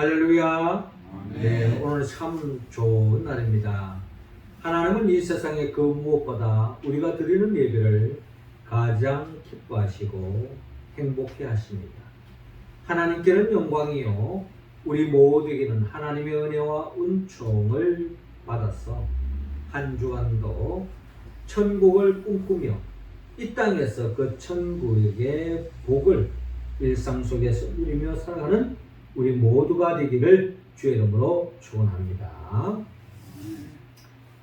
할렐루야. 네, 오늘 참 좋은 날입니다. 하나님은 이 세상에 그 무엇보다 우리가 드리는 예배를 가장 기뻐하시고 행복해 하십니다. 하나님께는 영광이요, 우리 모두에게는 하나님의 은혜와 은총을 받아서 한 주간도 천국을 꿈꾸며 이 땅에서 그 천국의 복을 일상 속에서 누리며 살아가는 우리 모두가 되기를 주의 이름으로 축원합니다.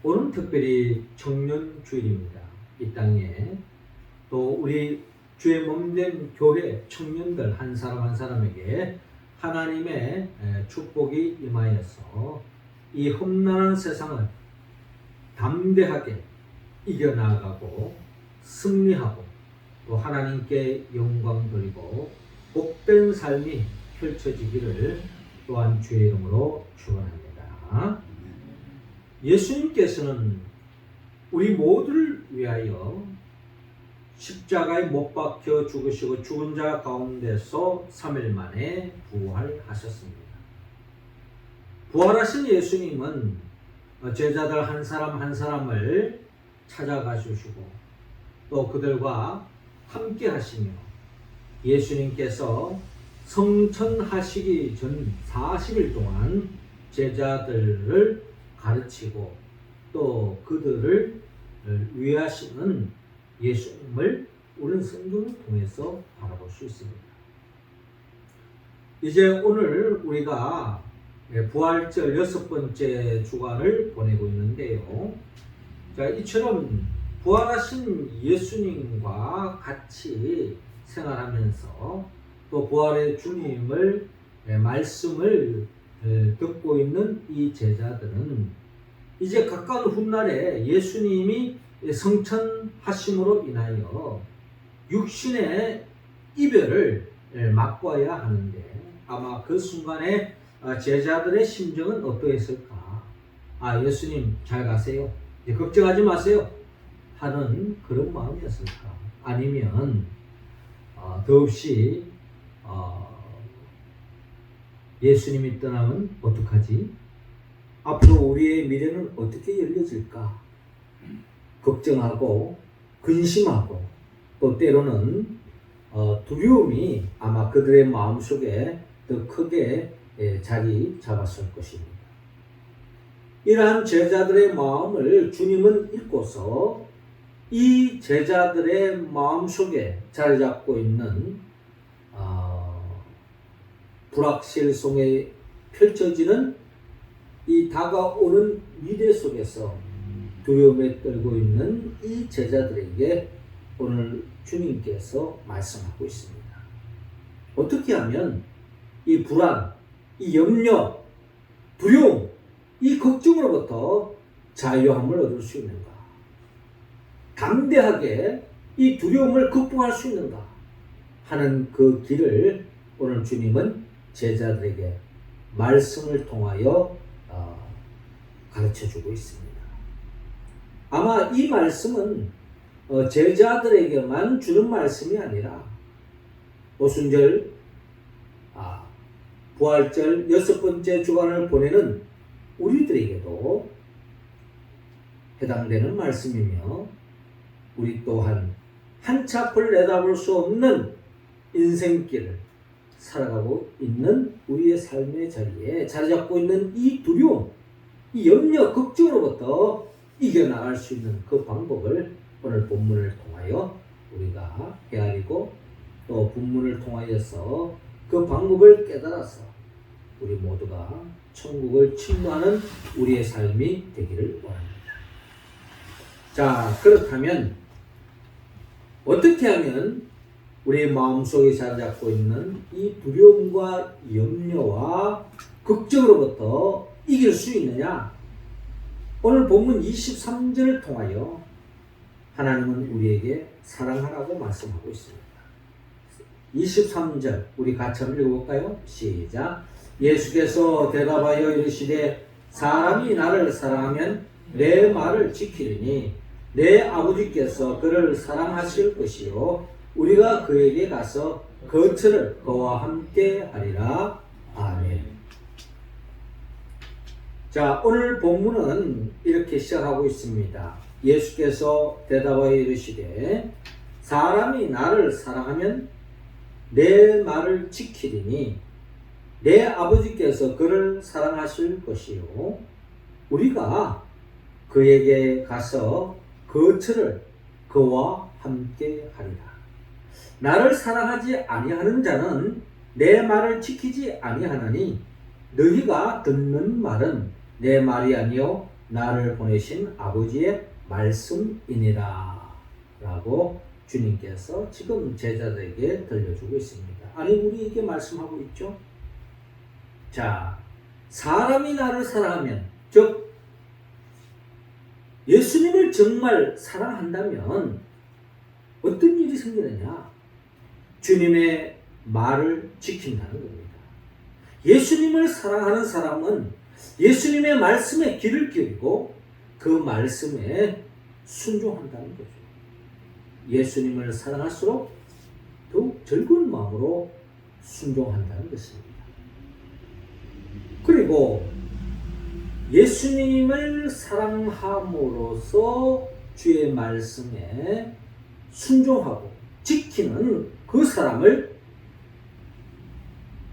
오늘 특별히 청년 주일입니다. 이 땅에 또 우리 주의 몸된 교회 청년들 한 사람 한 사람에게 하나님의 축복이 임하여서 이 험난한 세상을 담대하게 이겨나가고 승리하고 또 하나님께 영광 돌리고 복된 삶이 펼쳐지기를 또한 주의 이름으로 축원합니다. 예수님께서는 우리 모두를 위하여 십자가에 못 박혀 죽으시고 죽은 자 가운데서 3일 만에 부활하셨습니다. 부활하신 예수님은 제자들 한 사람 한 사람을 찾아가 주시고 또 그들과 함께 하시며 예수님께서 성천하시기 전 40일 동안 제자들을 가르치고 또 그들을 위하시는 예수님을 우리는 성경을 통해서 바라볼 수 있습니다. 이제 오늘 우리가 부활절 6번째 주간을 보내고 있는데요. 자, 이처럼 부활하신 예수님과 같이 생활하면서 또 부활의 주님을 말씀을 듣고 있는 이 제자들은 이제 가까운 훗날에 예수님이 성천하심으로 인하여 육신의 이별을 맛봐야 하는데 아마 그 순간에 제자들의 심정은 어떠했을까? 예수님 잘 가세요, 걱정하지 마세요 하는 그런 마음이었을까? 아니면 더없이 예수님이 떠나면 어떡하지? 앞으로 우리의 미래는 어떻게 열려질까? 걱정하고 근심하고 또 때로는 두려움이 아마 그들의 마음속에 더 크게 자리 잡았을 것입니다. 이러한 제자들의 마음을 주님은 읽고서 이 제자들의 마음속에 자리 잡고 있는 불확실 속에 펼쳐지는 이 다가오는 미래 속에서 두려움에 떨고 있는 이 제자들에게 오늘 주님께서 말씀하고 있습니다. 어떻게 하면 이 불안, 이 염려, 두려움, 이 걱정으로부터 자유함을 얻을 수 있는가? 담대하게 이 두려움을 극복할 수 있는가 하는 그 길을 오늘 주님은 제자들에게 말씀을 통하여 가르쳐주고 있습니다. 아마 이 말씀은 제자들에게만 주는 말씀이 아니라 오순절 부활절 6번째 주간을 보내는 우리들에게도 해당되는 말씀이며 우리 또한 한치 앞을 내다볼 수 없는 인생길을 살아가고 있는 우리의 삶의 자리에 자리 잡고 있는 이 두려움, 이 염려, 걱정으로부터 이겨나갈 수 있는 그 방법을 오늘 본문을 통하여 우리가 헤아리고 또 본문을 통하여서 그 방법을 깨달아서 우리 모두가 천국을 침노하는 우리의 삶이 되기를 원합니다. 자, 그렇다면 어떻게 하면 우리 마음속에 자리 잡고 있는 이 두려움과 염려와 걱정으로부터 이길 수 있느냐? 오늘 본문 23절을 통하여 하나님은 우리에게 사랑하라고 말씀하고 있습니다. 23절 우리 같이 한번 읽어볼까요? 시작. 예수께서 대답하여 이르시되 사람이 나를 사랑하면 내 말을 지키리니 내 아버지께서 그를 사랑하실 것이요 우리가 그에게 가서 거처를 그와 함께 하리라. 아멘. 자, 오늘 본문은 이렇게 시작하고 있습니다. 예수께서 대답하여 이르시되 사람이 나를 사랑하면 내 말을 지키리니 내 아버지께서 그를 사랑하실 것이요 우리가 그에게 가서 거처를 그와 함께 하리라. 나를 사랑하지 아니하는 자는 내 말을 지키지 아니하나니 너희가 듣는 말은 내 말이 아니요 나를 보내신 아버지의 말씀이니라 라고 주님께서 지금 제자들에게 들려주고 있습니다. 아니 우리에게 말씀하고 있죠. 자, 사람이 나를 사랑하면 즉 예수님을 정말 사랑한다면 어떤 일이 생기느냐? 주님의 말을 지킨다는 겁니다. 예수님을 사랑하는 사람은 예수님의 말씀에 귀를 기울이고 그 말씀에 순종한다는 거죠. 예수님을 사랑할수록 더욱 즐거운 마음으로 순종한다는 것입니다. 그리고 예수님을 사랑함으로써 주의 말씀에 순종하고 지키는 그 사람을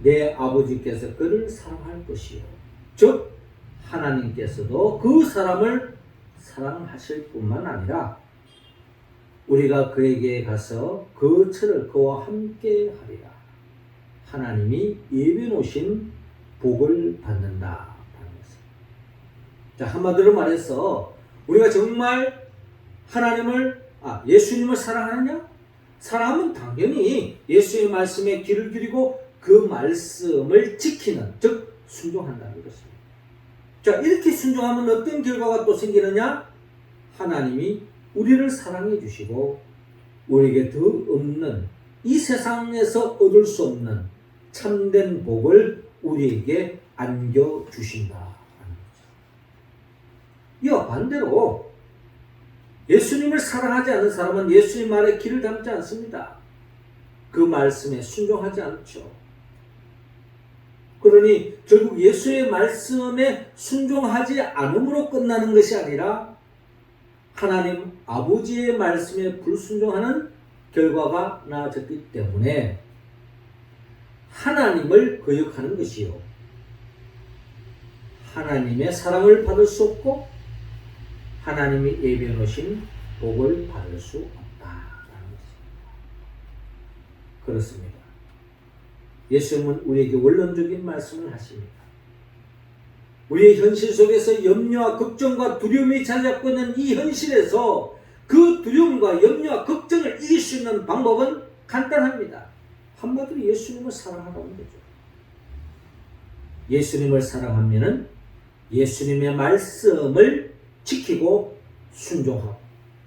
내 아버지께서 그를 사랑할 것이요 즉 하나님께서도 그 사람을 사랑하실 뿐만 아니라 우리가 그에게 가서 거처를 그와 함께 하리라. 하나님이 예비해 놓으신 복을 받는다. 자, 한마디로 말해서 우리가 정말 예수님을 사랑하느냐? 사랑하면 당연히 예수의 말씀에 귀를 기울이고 그 말씀을 지키는, 즉 순종한다는 것입니다. 자, 이렇게 순종하면 어떤 결과가 또 생기느냐? 하나님이 우리를 사랑해 주시고 우리에게 더 없는 이 세상에서 얻을 수 없는 참된 복을 우리에게 안겨주신다. 이와 반대로 예수님을 사랑하지 않는 사람은 예수님 말에 귀를 담지 않습니다. 그 말씀에 순종하지 않죠. 그러니 결국 예수의 말씀에 순종하지 않음으로 끝나는 것이 아니라 하나님 아버지의 말씀에 불순종하는 결과가 나아졌기 때문에 하나님을 거역하는 것이요 하나님의 사랑을 받을 수 없고 하나님이 예비해 놓으신 복을 받을 수 없다라는 것입니다. 그렇습니다. 예수님은 우리에게 원론적인 말씀을 하십니다. 우리의 현실 속에서 염려와 걱정과 두려움이 자리 잡고 있는 이 현실에서 그 두려움과 염려와 걱정을 이길 수 있는 방법은 간단합니다. 한마디로 예수님을 사랑하라는 거죠. 예수님을 사랑하면은 예수님의 말씀을 지키고 순종하고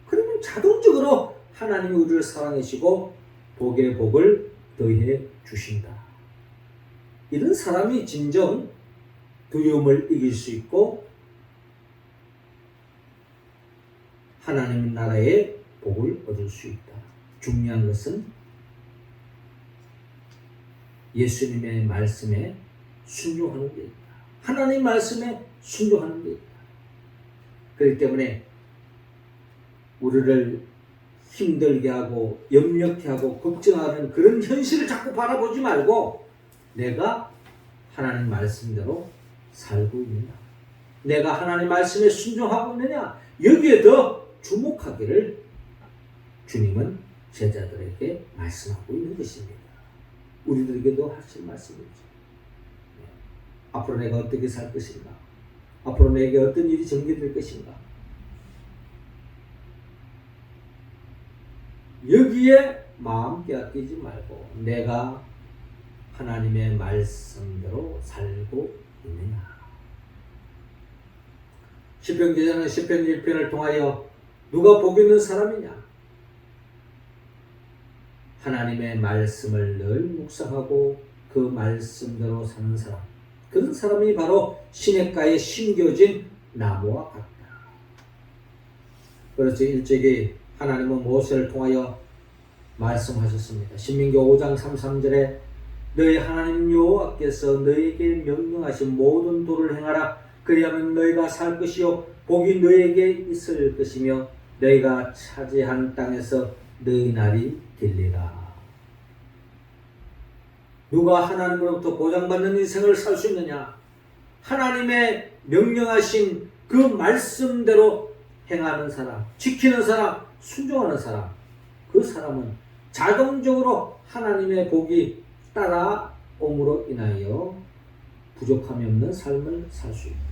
그러면 자동적으로 하나님이 우리를 사랑하시고 복의 복을 더해 주신다. 이런 사람이 진정 두려움을 이길 수 있고 하나님 나라의 복을 얻을 수 있다. 중요한 것은 예수님의 말씀에 순종하는 데 있다. 하나님 말씀에 순종하는 데 있다. 그렇기 때문에 우리를 힘들게 하고 염려케 하고 걱정하는 그런 현실을 자꾸 바라보지 말고 내가 하나님 말씀대로 살고 있느냐, 내가 하나님 말씀에 순종하고 있느냐, 여기에 더 주목하기를 주님은 제자들에게 말씀하고 있는 것입니다. 우리들에게도 하실 말씀이죠. 앞으로 내가 어떻게 살 것인가, 앞으로 내게 어떤 일이 전개될 것인가, 여기에 마음 빼앗기지 말고 내가 하나님의 말씀대로 살고 있느냐. 시편 기자는 시편 1편을 통하여 누가 복 있는 사람이냐? 하나님의 말씀을 늘 묵상하고 그 말씀대로 사는 사람, 그런 사람이 바로 시냇가에 심겨진 나무와 같다. 그래서 일찍이 하나님은 모세를 통하여 말씀하셨습니다. 신명기 5장 33절에 너희 하나님 여호와께서 너희에게 명령하신 모든 도를 행하라. 그리하면 너희가 살 것이요 복이 너희에게 있을 것이며 너희가 차지한 땅에서 너희 날이 되리라. 누가 하나님으로부터 보장받는 인생을 살 수 있느냐? 하나님의 명령하신 그 말씀대로 행하는 사람, 지키는 사람, 순종하는 사람, 그 사람은 자동적으로 하나님의 복이 따라옴으로 인하여 부족함이 없는 삶을 살 수 있다.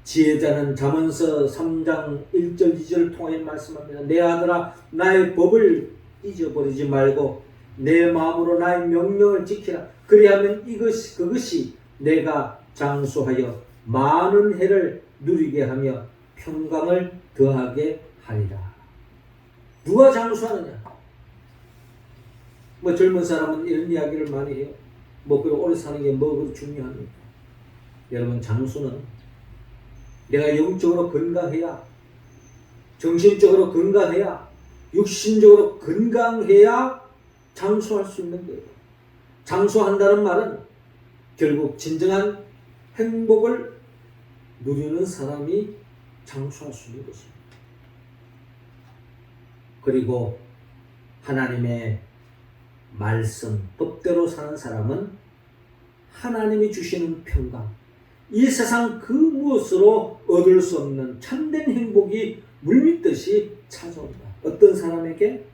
지혜자는 잠언서 3장 1절 2절을 통해 말씀합니다. 내 아들아 나의 법을 잊어버리지 말고 내 마음으로 나의 명령을 지키라. 그리하면 그것이 내가 장수하여 많은 해를 누리게 하며 평강을 더하게 하리라. 누가 장수하느냐? 젊은 사람은 이런 이야기를 많이 해요. 그리고 오래 사는 게 뭐가 중요합니까? 여러분, 장수는 내가 영적으로 건강해야, 정신적으로 건강해야, 육신적으로 건강해야 장수할 수 있는 거예요. 장수한다는 말은 결국 진정한 행복을 누리는 사람이 장수할 수 있는 것입니다. 그리고 하나님의 말씀, 법대로 사는 사람은 하나님이 주시는 평강, 이 세상 그 무엇으로 얻을 수 없는 참된 행복이 물밀듯이 찾아온다. 어떤 사람에게?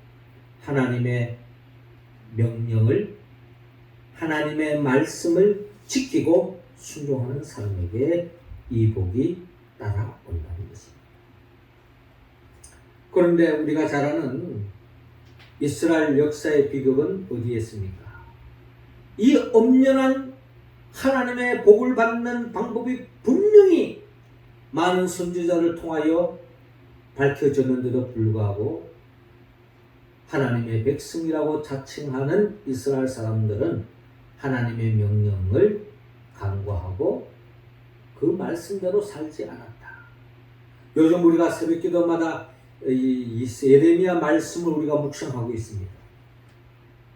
하나님의 명령을, 하나님의 말씀을 지키고 순종하는 사람에게 이 복이 따라온다는 것입니다. 그런데 우리가 잘 아는 이스라엘 역사의 비극은 어디에 있습니까? 이 엄연한 하나님의 복을 받는 방법이 분명히 많은 선지자를 통하여 밝혀졌는데도 불구하고 하나님의 백성이라고 자칭하는 이스라엘 사람들은 하나님의 명령을 간과하고 그 말씀대로 살지 않았다. 요즘 우리가 새벽기도마다 이 예레미야 말씀을 우리가 묵상하고 있습니다.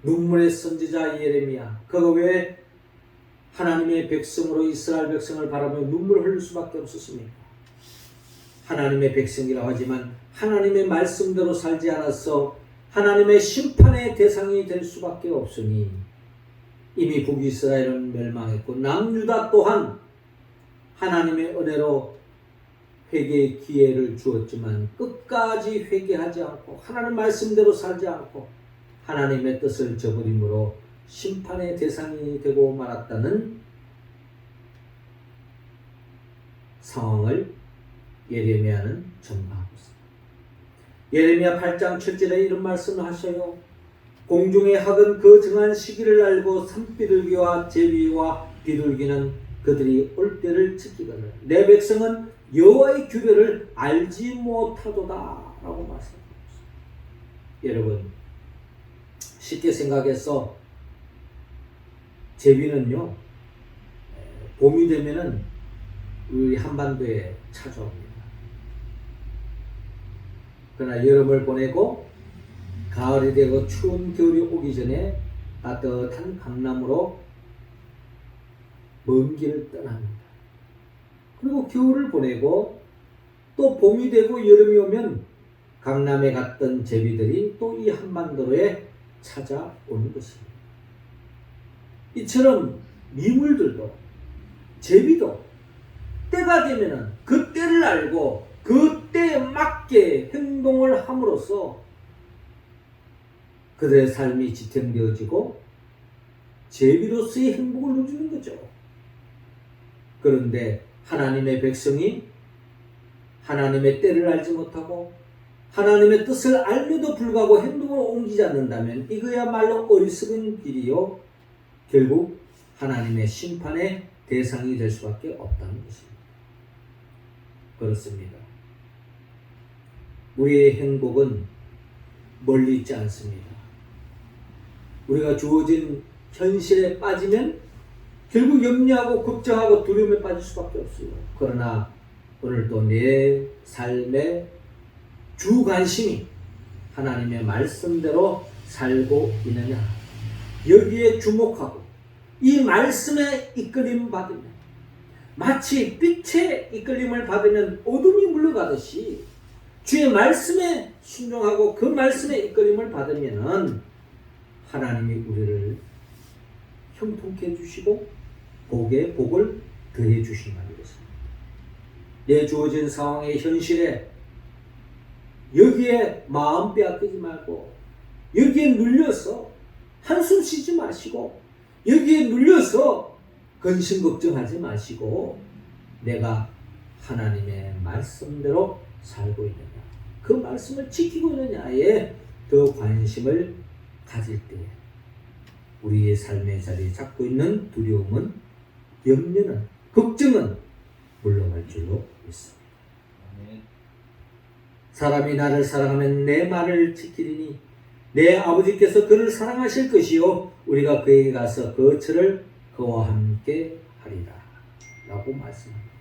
눈물의 선지자 예레미야, 그가 왜 하나님의 백성으로 이스라엘 백성을 바라보며 눈물을 흘릴 수밖에 없었습니까? 하나님의 백성이라고 하지만 하나님의 말씀대로 살지 않아서 하나님의 심판의 대상이 될 수밖에 없으니 이미 북이스라엘은 멸망했고 남유다 또한 하나님의 은혜로 회개의 기회를 주었지만 끝까지 회개하지 않고 하나님 말씀대로 살지 않고 하나님의 뜻을 저버림으로 심판의 대상이 되고 말았다는 상황을 예레미야는 전가하고 있습니다. 예레미야 8장 7절에 이런 말씀을 하셔요. 공중의 학은 그 정한 시기를 알고 산비둘기와 제비와 비둘기는 그들이 올 때를 지키거늘 내 백성은 여호와의 규례를 알지 못하도다 라고 말씀합니다. 여러분, 쉽게 생각해서 제비는요, 봄이 되면은 우리 한반도에 찾아옵니다. 그러나 여름을 보내고 가을이 되고 추운 겨울이 오기 전에 따뜻한 강남으로 먼 길을 떠납니다. 그리고 겨울을 보내고 또 봄이 되고 여름이 오면 강남에 갔던 제비들이 또 이 한반도에 찾아오는 것입니다. 이처럼 미물들도 제비도 때가 되면은 그 때를 알고 그 때에 맞게 행동을 함으로써 그들의 삶이 지탱되어지고 제비로서의 행복을 누리는 거죠. 그런데 하나님의 백성이 하나님의 때를 알지 못하고 하나님의 뜻을 알면도 불구하고 행동을 옮기지 않는다면 이거야말로 어리석은 길이요 결국 하나님의 심판의 대상이 될 수밖에 없다는 것입니다. 그렇습니다. 우리의 행복은 멀리 있지 않습니다. 우리가 주어진 현실에 빠지면 결국 염려하고 걱정하고 두려움에 빠질 수밖에 없어요. 그러나 오늘도 내 삶의 주 관심이 하나님의 말씀대로 살고 있느냐, 여기에 주목하고 이 말씀에 이끌림 받으면, 마치 빛의 이끌림을 받으면 어둠이 물러가듯이 주의 말씀에 순종하고 그 말씀에 이끌림을 받으면은 하나님이 우리를 형통케 해주시고 복에 복을 더해 주신다는 것입니다. 내 주어진 상황의 현실에 여기에 마음 빼앗기지 말고, 여기에 눌려서 한숨 쉬지 마시고, 여기에 눌려서 근심 걱정하지 마시고, 내가 하나님의 말씀대로 살고 있느냐, 그 말씀을 지키고 있느냐에 더 관심을 가질 때에 우리의 삶의 자리에 잡고 있는 두려움은, 염려는, 걱정은 물러갈 줄로 믿습니다. 사람이 나를 사랑하면 내 말을 지키리니 내 아버지께서 그를 사랑하실 것이요 우리가 그에게 가서 그 처를 그와 함께 하리라 라고 말씀합니다.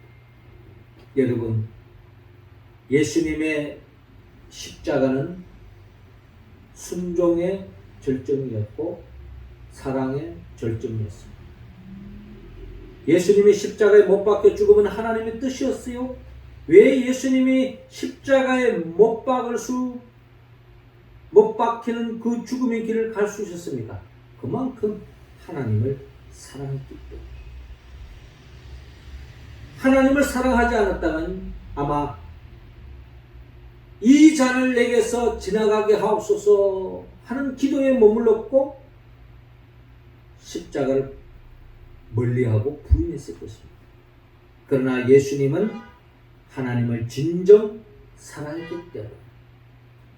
여러분, 예수님의 십자가는 순종의 절정이었고 사랑의 절정이었습니다. 예수님이 십자가에 못 박혀 죽으면 하나님의 뜻이었어요. 왜 예수님이 십자가에 못 박히는 그 죽음의 길을 갈 수 있었습니까? 그만큼 하나님을 사랑했기 때문에. 하나님을 사랑하지 않았다면 아마 이 잔을 내게서 지나가게 하옵소서 하는 기도에 머물렀고 십자가를 멀리하고 부인했을 것입니다. 그러나 예수님은 하나님을 진정 사랑했기 때문에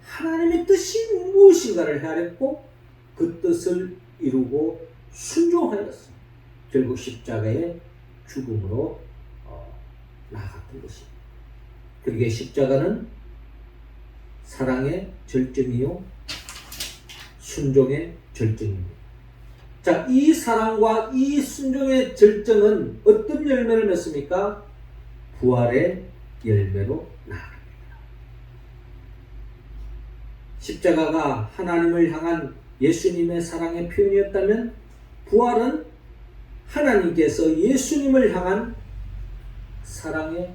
하나님의 뜻이 무엇인가를 헤아렸고 그 뜻을 이루고 순종하였습니다. 결국 십자가의 죽음으로 나아갔던 것입니다. 그러기에 십자가는 사랑의 절정이요 순종의 절정입니다. 자, 이 사랑과 이 순종의 절정은 어떤 열매를 맺습니까? 부활의 열매로 나아갑니다. 십자가가 하나님을 향한 예수님의 사랑의 표현이었다면 부활은 하나님께서 예수님을 향한 사랑의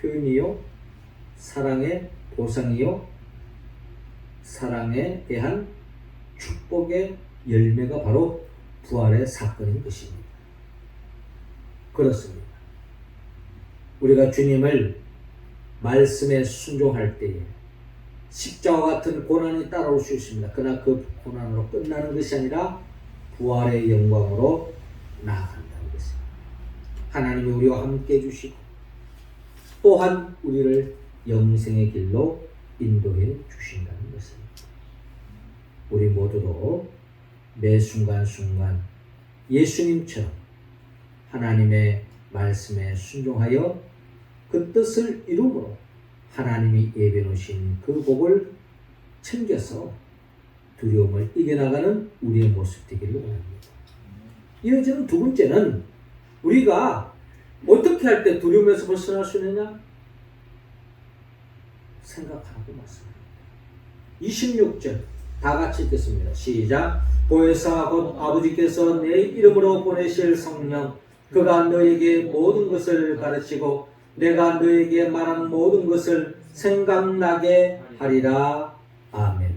표현이요 사랑의 보상이요 사랑에 대한 축복의 열매가 바로 부활의 사건인 것입니다. 그렇습니다. 우리가 주님을 말씀에 순종할 때에 십자와 같은 고난이 따라올 수 있습니다. 그러나 그 고난으로 끝나는 것이 아니라 부활의 영광으로 나아간다는 것입니다. 하나님이 우리와 함께 해주시고 또한 우리를 영생의 길로 인도해 주신다는 것입니다. 우리 모두도 매 순간순간 예수님처럼 하나님의 말씀에 순종하여 그 뜻을 이루므로 하나님이 예비해 놓으신 그 복을 챙겨서 두려움을 이겨나가는 우리의 모습 되기를 원합니다. 이어지는 두 번째는 우리가 어떻게 할 때 두려움에서 벗어날 수 있느냐? 생각하라고 말씀합니다. 26절 다 같이 읽겠습니다. 시작. 보혜사 곧 아버지께서 내 이름으로 보내실 성령 그가 너에게 모든 것을 가르치고 내가 너에게 말한 모든 것을 생각나게 하리라. 아멘.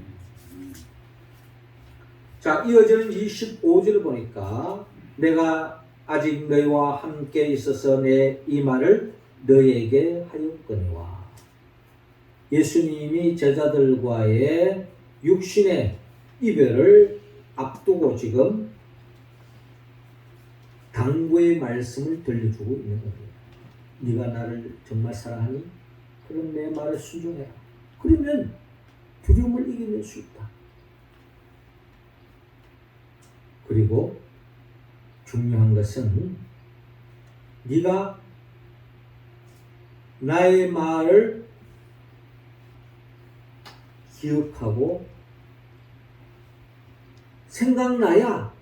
자, 이어지는 25절 보니까 내가 아직 너희와 함께 있어서 내 이 말을 너희에게 하였거니와. 예수님이 제자들과의 육신의 이별을 앞두고 지금 당부의 말씀을 들려주고 있는 겁니다. 네가 나를 정말 사랑하니? 그럼 내 말을 순종해라. 그러면 두려움을 이겨낼 수 있다. 그리고 중요한 것은 네가 나의 말을 기억하고 생각나야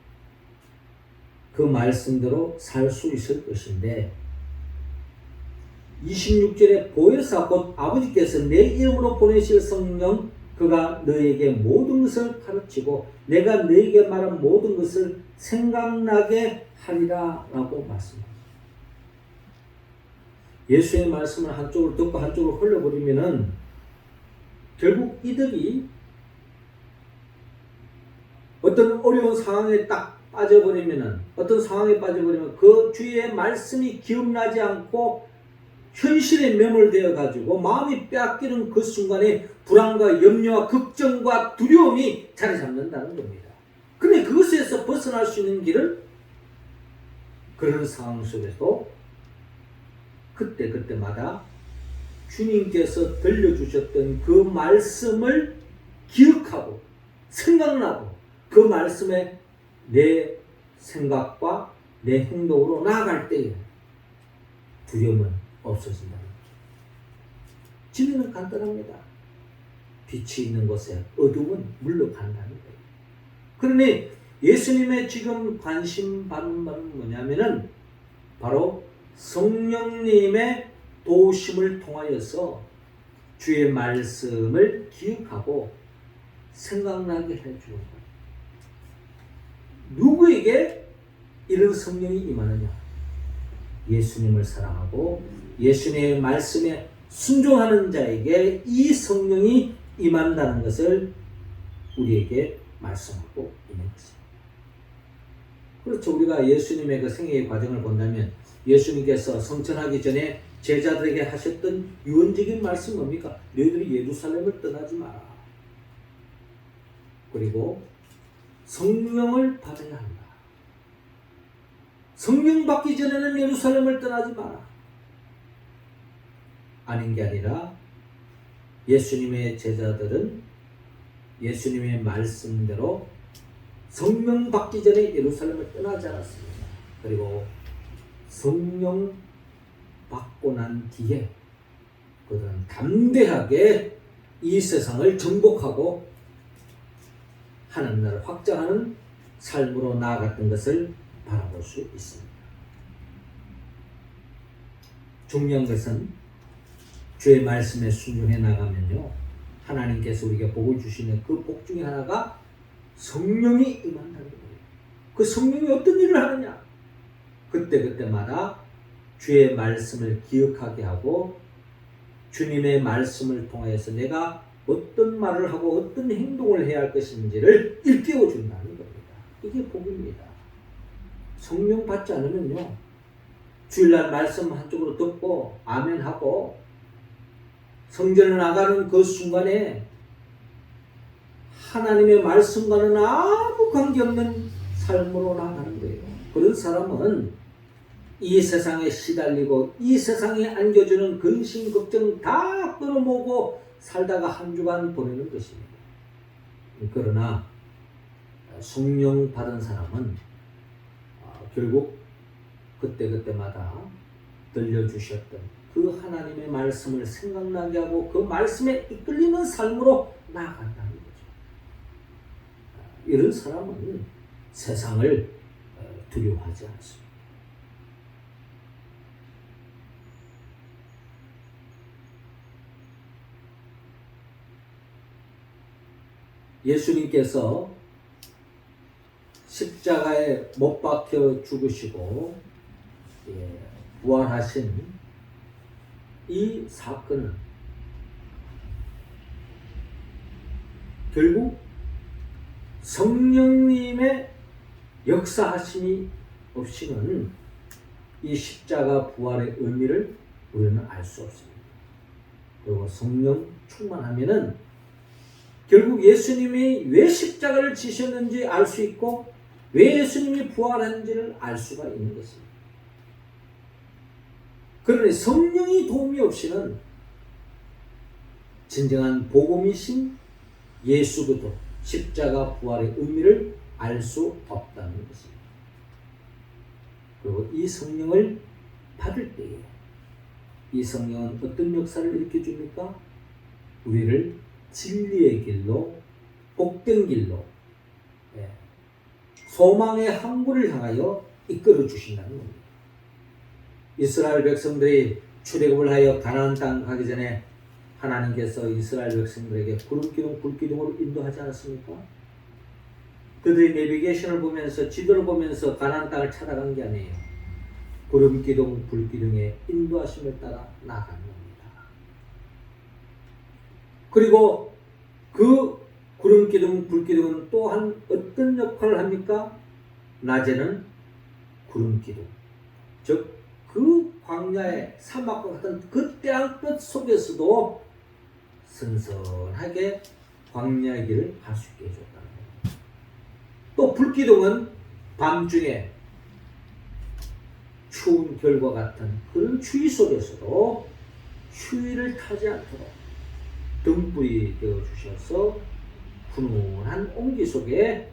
그 말씀대로 살 수 있을 것인데 26절에 보혜사 곧 아버지께서 내 이름으로 보내실 성령 그가 너에게 모든 것을 가르치고 내가 너에게 말한 모든 것을 생각나게 하리라 라고 말씀합니다. 예수의 말씀을 한쪽으로 듣고 한쪽으로 흘려버리면은 결국 이들이 어떤 어려운 상황에 딱 빠져버리면은, 어떤 상황에 빠져버리면 그 주의 말씀이 기억나지 않고 현실에 매몰되어 가지고 마음이 빼앗기는 그 순간에 불안과 염려와 걱정과 두려움이 자리 잡는다는 겁니다. 근데 그것에서 벗어날 수 있는 길은 그런 상황 속에서 그때마다 주님께서 들려주셨던 그 말씀을 기억하고 생각나고 그 말씀에 내 생각과 내 행동으로 나아갈 때에 두려움은 없어진다는 거죠. 진리는 간단합니다. 빛이 있는 곳에 어둠은 물러간다는 거예요. 그러니 예수님의 지금 관심 받는 바는 뭐냐면은 바로 성령님의 도우심을 통하여서 주의 말씀을 기억하고 생각나게 해주는 거예요. 누구에게 이런 성령이 임하느냐? 예수님을 사랑하고 예수님의 말씀에 순종하는 자에게 이 성령이 임한다는 것을 우리에게 말씀하고 있는 것입니다. 그렇죠. 우리가 예수님의 그 생애의 과정을 본다면 예수님께서 성천하기 전에 제자들에게 하셨던 유언적인 말씀 뭡니까? 너희들이 예루살렘을 떠나지 마라. 그리고 성령을 받아야 한다. 성령 받기 전에는 예루살렘을 떠나지 마라. 아닌 게 아니라 예수님의 제자들은 예수님의 말씀대로 성령 받기 전에 예루살렘을 떠나지 않았습니다. 그리고 성령 받고 난 뒤에 그들은 담대하게 이 세상을 정복하고 하나님 나라를 확장하는 삶으로 나아갔던 것을 바라볼 수 있습니다. 중요한 것은 주의 말씀에 순종해 나가면요, 하나님께서 우리에게 복을 주시는 그 복 중에 하나가 성령이 임한다는 거예요. 그 성령이 어떤 일을 하느냐? 그때마다 주의 말씀을 기억하게 하고 주님의 말씀을 통하여서 내가 어떤 말을 하고 어떤 행동을 해야 할 것인지를 일깨워 준다는 겁니다. 이게 복입니다. 성령 받지 않으면요, 주일날 말씀 한쪽으로 듣고 아멘하고 성전을 나가는 그 순간에 하나님의 말씀과는 아무 관계없는 삶으로 나가는 거예요. 그런 사람은 이 세상에 시달리고 이 세상에 안겨주는 근심 걱정 다 끌어모으고 살다가 한 주간 보내는 것입니다. 그러나 성령 받은 사람은 결국 그때마다 들려주셨던 그 하나님의 말씀을 생각나게 하고 그 말씀에 이끌리는 삶으로 나아간다는 거죠. 이런 사람은 세상을 두려워하지 않습니다. 예수님께서 십자가에 못 박혀 죽으시고 부활하신 이 사건은 결국 성령님의 역사하심이 없이는 이 십자가 부활의 의미를 우리는 알 수 없습니다. 그리고 성령 충만하면은 결국 예수님이 왜 십자가를 지셨는지 알 수 있고 왜 예수님이 부활했는지를 알 수가 있는 것입니다. 그러니 성령이 도움이 없이는 진정한 복음이신 예수부터 십자가 부활의 의미를 알 수 없다는 것입니다. 그리고 이 성령을 받을 때에 이 성령은 어떤 역사를 일으켜줍니까? 우리를 진리의 길로, 복된 길로, 소망의 항구를 향하여 이끌어 주신다는 겁니다. 이스라엘 백성들이 출애굽을 하여 가나안 땅 가기 전에 하나님께서 이스라엘 백성들에게 구름기둥, 불기둥으로 인도하지 않았습니까? 그들이 내비게이션을 보면서 지도를 보면서 가나안 땅을 찾아간 게 아니에요. 구름기둥, 불기둥의 인도하심을 따라 나아간 겁니다. 그리고 그 구름기둥, 불기둥은 또한 어떤 역할을 합니까? 낮에는 구름기둥, 즉 그 광야의 사막과 같은 그 태양빛 속에서도 선선하게 광야의 길을 갈 수 있게 해줬다는 겁니다. 또 불기둥은 밤중에 추운 겨울과 같은 그런 추위 속에서도 추위를 타지 않도록 등불이 되어 주셔서 훈훈한 온기 속에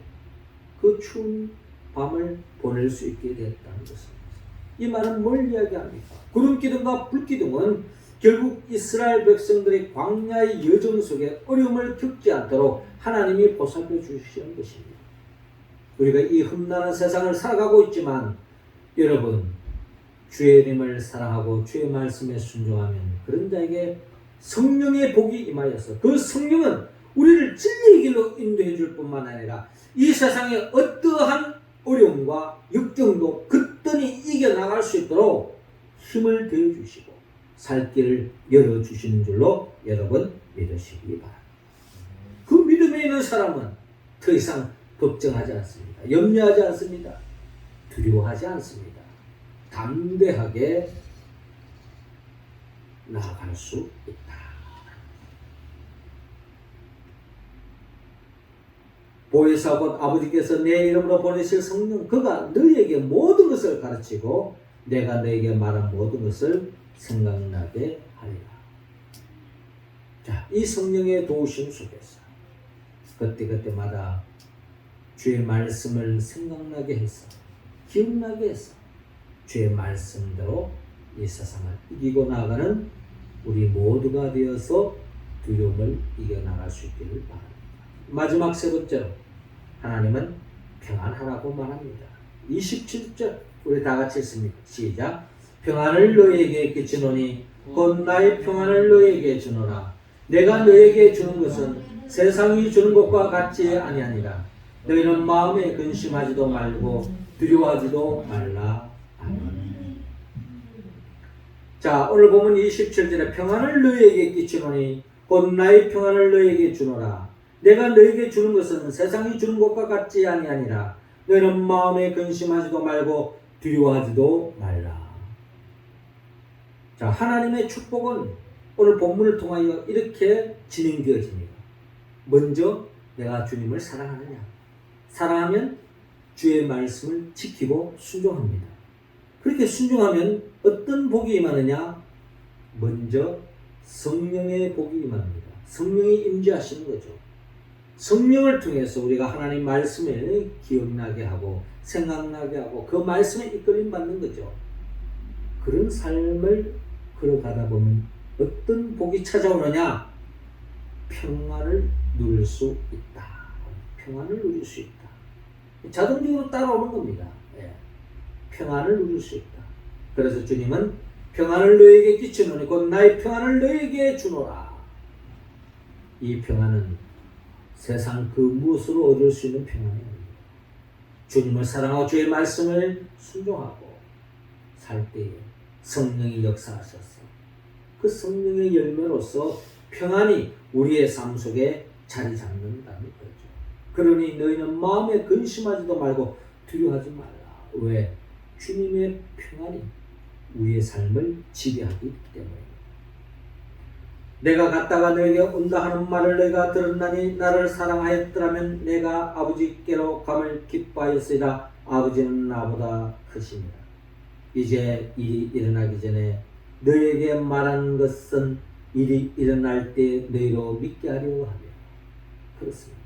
그 추운 밤을 보낼 수 있게 되었다는 것입니다. 이 말은 뭘 이야기합니까? 구름기둥과 불기둥은 결국 이스라엘 백성들의 광야의 여정 속에 어려움을 겪지 않도록 하나님이 보살펴 주시는 것입니다. 우리가 이 험난한 세상을 살아가고 있지만 여러분, 주의 이름을 사랑하고 주의 말씀에 순종하면 그런 자에게 성령의 복이 임하여서 그 성령은 우리를 진리의 길로 인도해 줄 뿐만 아니라 이 세상의 어떠한 어려움과 역경도 그때니 이겨나갈 수 있도록 힘을 더해주시고 살 길을 열어주시는 줄로 여러분 믿으시기 바랍니다. 그 믿음에 있는 사람은 더 이상 걱정하지 않습니다. 염려하지 않습니다. 두려워하지 않습니다. 담대하게 나아갈 수 있다. 보혜사 곧 아버지께서 내 이름으로 보내실 성령 그가 너희에게 모든 것을 가르치고 내가 너희에게 말한 모든 것을 생각나게 하리라. 자, 이 성령의 도우심 속에서 그때그때마다 주의 말씀을 생각나게 해서 기억나게 해서 주의 말씀대로 이 세상을 이기고 나가는 우리 모두가 되어서 두려움을 이겨나갈 수 있기를 바랍니다. 마지막 세 번째로 하나님은 평안하라고 말합니다. 27절 우리 다 같이 읽습니다. 시작. 평안을 너희에게 끼치노니 곧 나의 평안을 너희에게 주노라. 내가 너희에게 주는 것은 세상이 주는 것과 같지 아니하니라. 너희는 마음에 근심하지도 말고 두려워하지도 말라. 아멘. 자, 오늘 보면 27절에 평안을 너희에게 끼치노니 곧 나의 평안을 너희에게 주노라. 내가 너희에게 주는 것은 세상이 주는 것과 같지 아니하니라. 너희는 마음에 근심하지도 말고 두려워하지도 말라. 자, 하나님의 축복은 오늘 본문을 통하여 이렇게 진행되어집니다. 먼저 내가 주님을 사랑하느냐? 사랑하면 주의 말씀을 지키고 순종합니다. 그렇게 순종하면 어떤 복이 임하느냐? 먼저 성령의 복이 임합니다. 성령이 임재하시는 거죠. 성령을 통해서 우리가 하나님 말씀을 기억나게 하고 생각나게 하고 그 말씀에 이끌림 받는 거죠. 그런 삶을 걸어가다 보면 어떤 복이 찾아오느냐? 평안을 누릴 수 있다. 평안을 누릴 수 있다. 자동적으로 따라오는 겁니다. 예. 평안을 누릴 수 있다. 그래서 주님은 평안을 너에게 끼치노니 곧 나의 평안을 너에게 주노라. 이 평안은 세상 그 무엇으로 얻을 수 있는 평안이 아닙니다. 주님을 사랑하고 주의 말씀을 순종하고 살 때에 성령이 역사하셔서 그 성령의 열매로서 평안이 우리의 삶 속에 자리 잡는다는 거죠. 그러니 너희는 마음에 근심하지도 말고 두려워하지 말라. 왜? 주님의 평안이 우리의 삶을 지배하기 때문에. 내가 갔다가 너에게 온다 하는 말을 너희가 들었나니 나를 사랑하였더라면 내가 아버지께로 감을 기뻐하였으리라. 아버지는 나보다 크십니다. 이제 일이 일어나기 전에 너에게 말한 것은 일이 일어날 때 너희로 믿게 하려고 하며. 그렇습니다.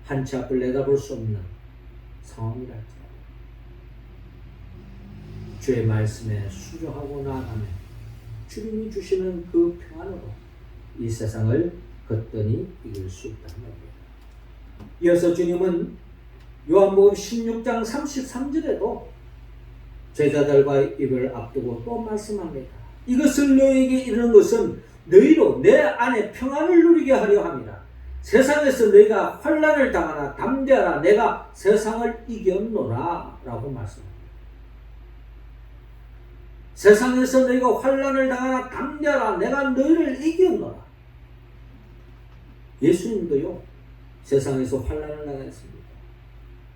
한치 앞을 내다볼 수 없는 상황이랄지라도 주의 말씀에 순종하고 나아가면 주님이 주시는 그 평안으로 이 세상을 거뜬히 이길 수 있다는 겁니다. 이어서 주님은 요한복음 16장 33절에도 제자들과 입을 앞두고 또 말씀합니다. 이것을 너에게 이르는 것은 너희로 내 안에 평안을 누리게 하려 함이라. 세상에서 너희가 환난을 당하나 담대하라. 내가 세상을 이겼노라. 라고 말씀합니다. 세상에서 너희가 환난을 당하나 담대하라. 내가 너희를 이겼노라. 예수님도요, 세상에서 환난을 당했습니다.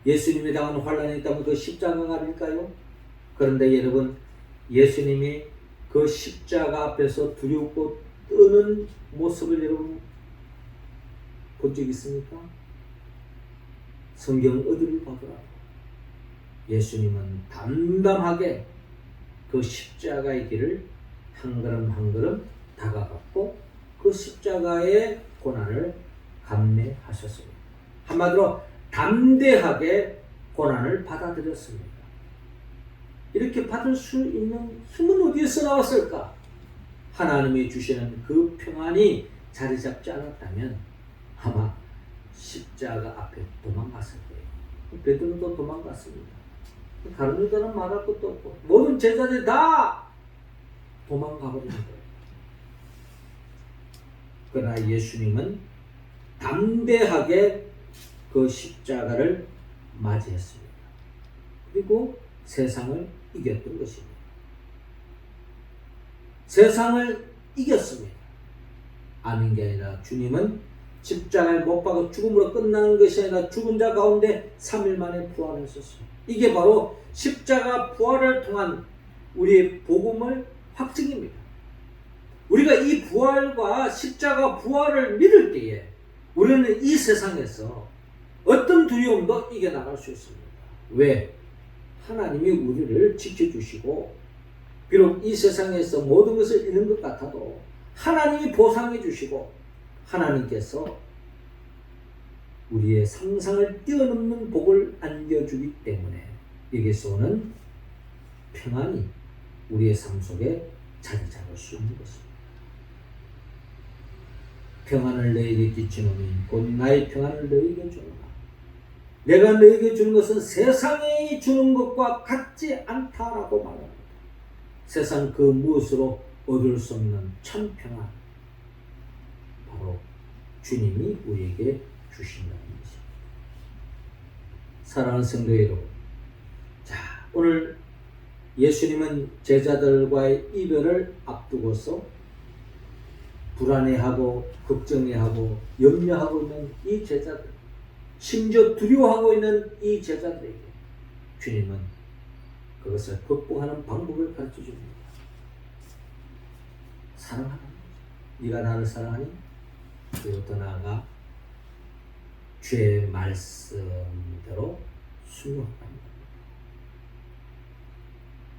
예수님이 당한 환난이 있다면 그 십자가가 아닐까요? 그런데 여러분, 예수님이 그 십자가 앞에서 두렵고 떠는 모습을 여러분 본 적 있습니까? 성경 어디를 보더라도 예수님은 담담하게 그 십자가의 길을 한 걸음 한 걸음 다가갔고 그 십자가의 고난을 감내하셨습니다. 한마디로 담대하게 고난을 받아들였습니다. 이렇게 받을 수 있는 힘은 어디에서 나왔을까? 하나님이 주시는 그 평안이 자리 잡지 않았다면 아마 십자가 앞에 도망갔을 거예요. 베드로도 도망갔습니다. 다른 유다는 말할 것도 없고 모든 제자들이 다 도망가버린 거예요. 그러나 예수님은 담대하게 그 십자가를 맞이했습니다. 그리고 세상을 이겼던 것입니다. 세상을 이겼습니다. 아닌 게 아니라 주님은 십자가에 못 박아 죽음으로 끝나는 것이 아니라 죽은 자 가운데 3일 만에 부활하셨습니다. 이게 바로 십자가 부활을 통한 우리의 복음의 확증입니다. 우리가 이 부활과 십자가 부활을 믿을 때에 우리는 이 세상에서 어떤 두려움도 이겨나갈 수 있습니다. 왜? 하나님이 우리를 지켜주시고 비록 이 세상에서 모든 것을 잃는 것 같아도 하나님이 보상해 주시고 하나님께서 우리의 상상을 뛰어넘는 복을 안겨주기 때문에 여기서 오는 평안이 우리의 삶 속에 자리 잡을 수 있는 것입니다. 평안을 너에게 끼치노니 곧 나의 평안을 너에게 주노라. 내가 너에게 주는 것은 세상이 주는 것과 같지 않다라고 말합니다. 세상 그 무엇으로 얻을 수 없는 참 평안, 바로 주님이 우리에게 주신다는 것입니다. 사랑하는 성도 여러분, 자, 오늘 예수님은 제자들과의 이별을 앞두고서 불안해하고 걱정해하고 염려하고 있는 이 제자들, 심지어 두려워하고 있는 이 제자들에게 주님은 그것을 극복하는 방법을 가르쳐 줍니다. 사랑하는 거죠. 네가 나를 사랑하니? 그리고 더 나아가 주의 말씀대로 순종하는 겁니다.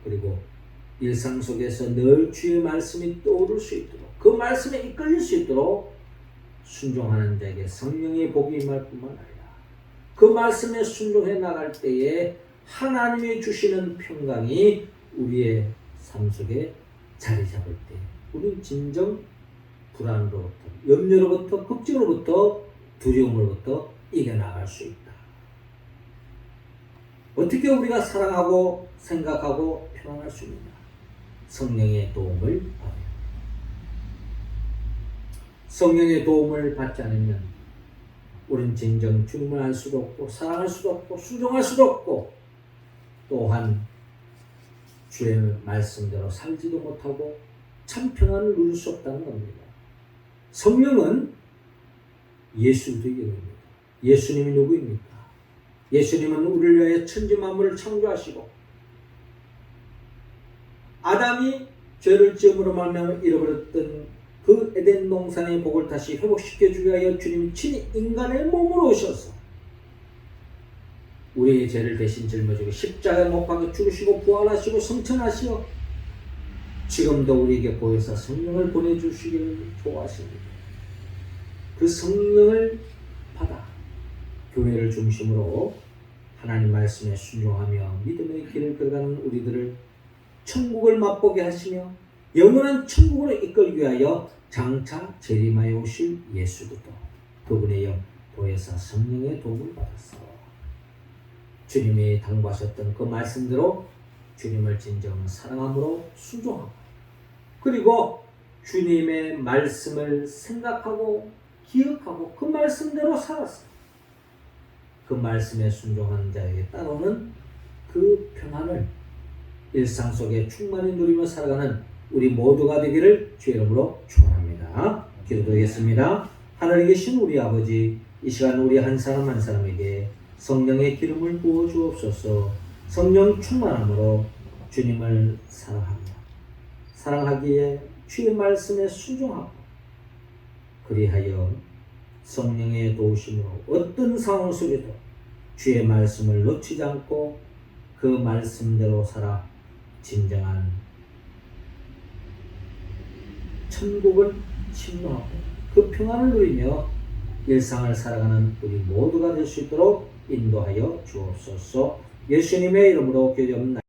그리고 일상 속에서 늘 주의 말씀이 떠오를 수 있도록 그 말씀에 이끌릴 수 있도록 순종하는 자에게 성령의 복이 임할 뿐만 아니라 그 말씀에 순종해 나갈 때에 하나님이 주시는 평강이 우리의 삶 속에 자리 잡을 때 우리는 진정 불안으로부터 염려로부터 걱정으로부터 두려움으로부터 이겨나갈 수 있다. 어떻게 우리가 사랑하고 생각하고 평안할 수 있느냐? 성령의 도움을 받아요. 성령의 도움을 받지 않으면 우리는 진정 주님을 알 수도 없고 사랑할 수도 없고 순종할 수도 없고 또한 주의 말씀대로 살지도 못하고 참 평안을 누릴 수 없다는 겁니다. 성령은 예수입니다. 예수님이 누구입니까? 예수님은 우리를 위하여 천지 만물을 창조하시고 아담이 죄를 지음으로 말미암아 잃어버렸던 그 에덴 동산의 복을 다시 회복시켜 주기 위하여 주님이 친히 인간의 몸으로 오셔서 우리의 죄를 대신 짊어지고 십자가에 못 박아 죽으시고 부활하시고 성천하시어 지금도 우리에게 보혜사 성령을 보내주시기를 좋아하십니다. 그 성령을 받아 교회를 중심으로 하나님 말씀에 순종하며 믿음의 길을 걸어가는 우리들을 천국을 맛보게 하시며 영원한 천국으로 이끌기 위하여 장차 재림하여 오실 예수부터 그분의 영 보혜사 성령의 도움을 받았어. 주님이 당부하셨던 그 말씀대로 주님을 진정 사랑함으로 순종하고 그리고 주님의 말씀을 생각하고 기억하고 그 말씀대로 살았어요. 그 말씀에 순종하는 자에게 따르는 그 평안을 일상 속에 충만히 누리며 살아가는 우리 모두가 되기를 주의 이름으로 축원합니다. 기도드리겠습니다. 하늘에 계신 우리 아버지, 이 시간 우리 한 사람 한 사람에게 성령의 기름을 부어 주옵소서. 성령 충만함으로 주님을 사랑하기에 주의 말씀에 순종하고, 그리하여 성령의 도우심으로 어떤 상황 속에도 주의 말씀을 놓치지 않고 그 말씀대로 살아 진정한 천국을 침노하고 그 평안을 누리며 일상을 살아가는 우리 모두가 될 수 있도록 인도하여 주옵소서. 예수님의 이름으로 기도합니다.